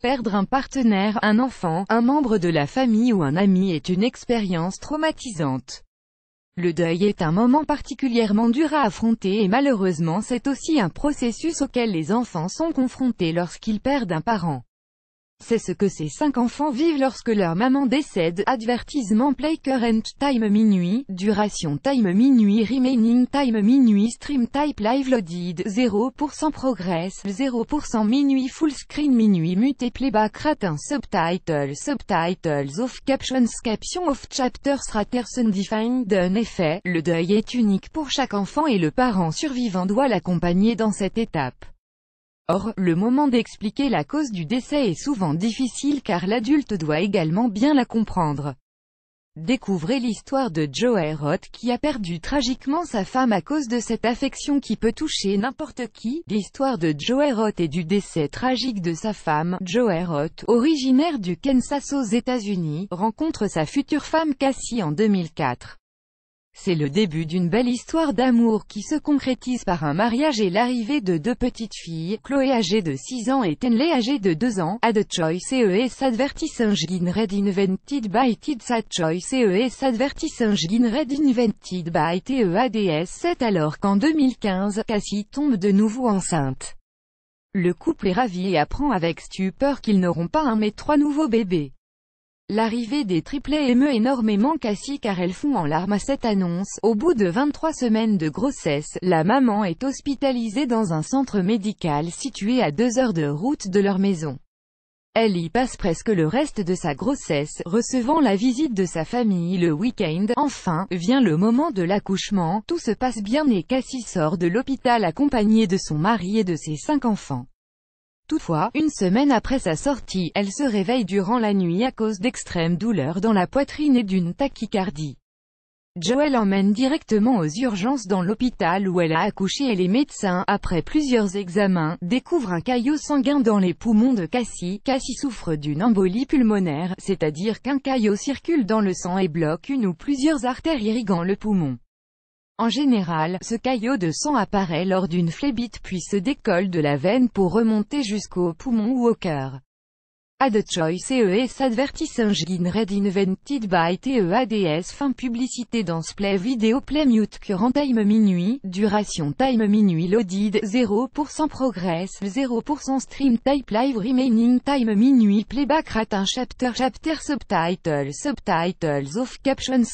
Perdre un partenaire, un enfant, un membre de la famille ou un ami est une expérience traumatisante. Le deuil est un moment particulièrement dur à affronter et malheureusement c'est aussi un processus auquel les enfants sont confrontés lorsqu'ils perdent un parent. C'est ce que ces 5 enfants vivent lorsque leur maman décède. Avertissement play current time minuit, duration time minuit, remaining time minuit, stream type live loaded, 0% progress, 0% minuit, full screen minuit, mute playback rate, subtitles off, captions off, chapters raters undefined. En effet, le deuil est unique pour chaque enfant et le parent survivant doit l'accompagner dans cette étape. Or, le moment d'expliquer la cause du décès est souvent difficile car l'adulte doit également bien la comprendre. Découvrez l'histoire de Joey Roth qui a perdu tragiquement sa femme à cause de cette affection qui peut toucher n'importe qui. L'histoire de Joey Roth et du décès tragique de sa femme. Joey Roth, originaire du Kansas aux États-Unis, rencontre sa future femme Cassie en 2004. C'est le début d'une belle histoire d'amour qui se concrétise par un mariage et l'arrivée de 2 petites filles, Chloé âgée de 6 ans et Tenley âgée de 2 ans. Ad choice ES advertising red invented by Kids. Ad choice ES advertising red invented by TEADS. C'est alors qu'en 2015, Cassie tombe de nouveau enceinte. Le couple est ravi et apprend avec stupeur qu'ils n'auront pas un mais 3 nouveaux bébés. L'arrivée des triplets émeut énormément Cassie car elle fond en larmes à cette annonce. Au bout de 23 semaines de grossesse, la maman est hospitalisée dans un centre médical situé à 2 heures de route de leur maison. Elle y passe presque le reste de sa grossesse, recevant la visite de sa famille le week-end. Enfin, vient le moment de l'accouchement, tout se passe bien et Cassie sort de l'hôpital accompagnée de son mari et de ses 5 enfants. Toutefois, une semaine après sa sortie, elle se réveille durant la nuit à cause d'extrêmes douleurs dans la poitrine et d'une tachycardie. Joey l'emmène directement aux urgences dans l'hôpital où elle a accouché et les médecins, après plusieurs examens, découvrent un caillot sanguin dans les poumons de Cassie. Cassie souffre d'une embolie pulmonaire, c'est-à-dire qu'un caillot circule dans le sang et bloque une ou plusieurs artères irriguant le poumon. En général, ce caillot de sang apparaît lors d'une phlébite puis se décolle de la veine pour remonter jusqu'au poumon ou au cœur. Ad choice ES advertising red invented by TEADS. Fin publicité dans play vidéo play mute current time minuit, duration time minuit loaded, 0% progress, 0% stream type live remaining time minuit playback rate, chapter subtitles off, captions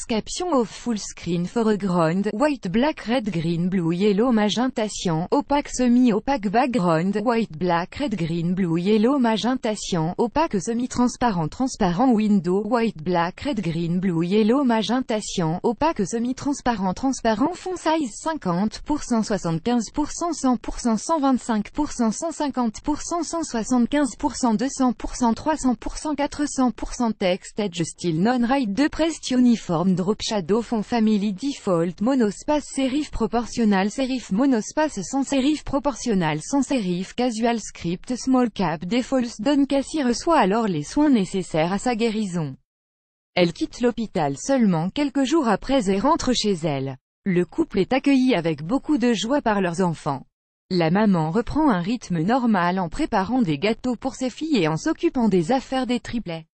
off, full screen foreground, white black red green blue yellow magenta cyan, opaque semi-opaque background, white black red green blue yellow magenta cyan, opaque semi-transparent transparent window, white black red green blue yellow magenta cyan, opaque semi-transparent transparent font size 50%, 75%, 100%, 125%, 150%, 175%, 200%, 300%, 400%. Text edge style non-right de pressed uniform drop shadow font family default monospace serif proportional serif monospace sans serif proportional sans serif casual script small cap defaults. Don Cassie reçoit alors les soins nécessaires à sa guérison. Elle quitte l'hôpital seulement quelques jours après et rentre chez elle. Le couple est accueilli avec beaucoup de joie par leurs enfants. La maman reprend un rythme normal en préparant des gâteaux pour ses filles et en s'occupant des affaires des triplets.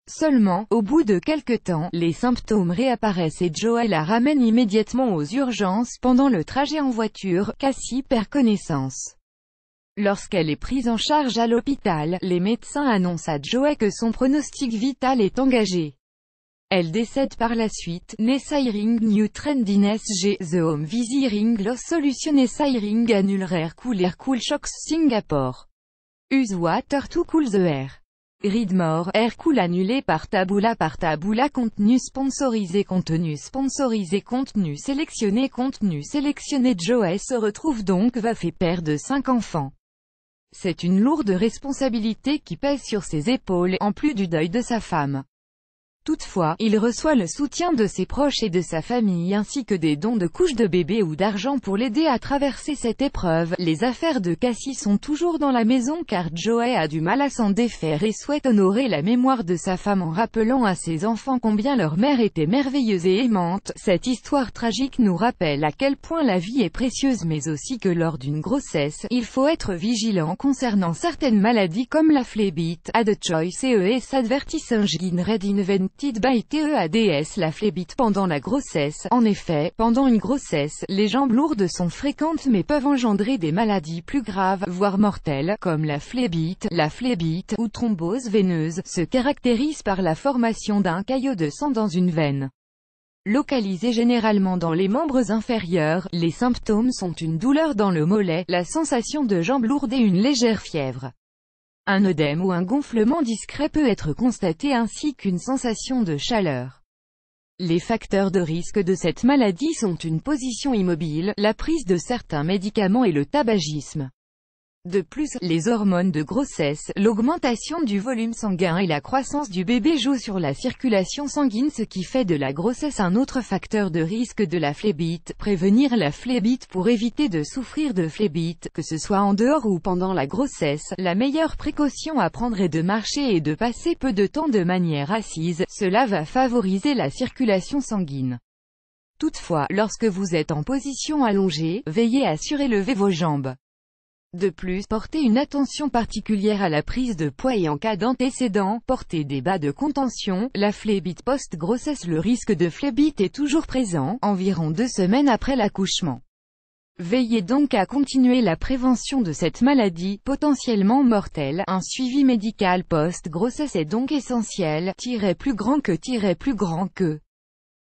Seulement, au bout de quelque temps, les symptômes réapparaissent et Joey la ramène immédiatement aux urgences. Pendant le trajet en voiture, Cassie perd connaissance. Lorsqu'elle est prise en charge à l'hôpital, les médecins annoncent à Joey que son pronostic vital est engagé. Elle décède par la suite. Nessiring New Trendiness G. The Home Visiting Loss Solution Nessiring Annule Air Cool Shocks Singapore. Use water to cool the air. Read more. Air Cool annulé par Taboola contenu sponsorisé contenu sélectionné Joey se retrouve donc veuf et père de 5 enfants. C'est une lourde responsabilité qui pèse sur ses épaules, en plus du deuil de sa femme. Toutefois, il reçoit le soutien de ses proches et de sa famille ainsi que des dons de couches de bébé ou d'argent pour l'aider à traverser cette épreuve. Les affaires de Cassie sont toujours dans la maison car Joey a du mal à s'en défaire et souhaite honorer la mémoire de sa femme en rappelant à ses enfants combien leur mère était merveilleuse et aimante. Cette histoire tragique nous rappelle à quel point la vie est précieuse mais aussi que lors d'une grossesse, il faut être vigilant concernant certaines maladies comme la phlébite, Ad Choice ES Advertising Red Invented by TEADS. La phlébite pendant la grossesse. En effet, pendant une grossesse, les jambes lourdes sont fréquentes mais peuvent engendrer des maladies plus graves, voire mortelles, comme la phlébite ou thrombose veineuse, se caractérise par la formation d'un caillot de sang dans une veine. Localisé généralement dans les membres inférieurs, les symptômes sont une douleur dans le mollet, la sensation de jambes lourdes et une légère fièvre. Un œdème ou un gonflement discret peut être constaté ainsi qu'une sensation de chaleur. Les facteurs de risque de cette maladie sont une position immobile, la prise de certains médicaments et le tabagisme. De plus, les hormones de grossesse, l'augmentation du volume sanguin et la croissance du bébé jouent sur la circulation sanguine, ce qui fait de la grossesse un autre facteur de risque de la phlébite. Prévenir la phlébite. Pour éviter de souffrir de phlébite, que ce soit en dehors ou pendant la grossesse, la meilleure précaution à prendre est de marcher et de passer peu de temps de manière assise, cela va favoriser la circulation sanguine. Toutefois, lorsque vous êtes en position allongée, veillez à surélever vos jambes. De plus, portez une attention particulière à la prise de poids et en cas d'antécédent, portez des bas de contention. La phlébite post-grossesse. Le risque de phlébite est toujours présent, environ 2 semaines après l'accouchement. Veillez donc à continuer la prévention de cette maladie, potentiellement mortelle. Un suivi médical post-grossesse est donc essentiel, plus grand que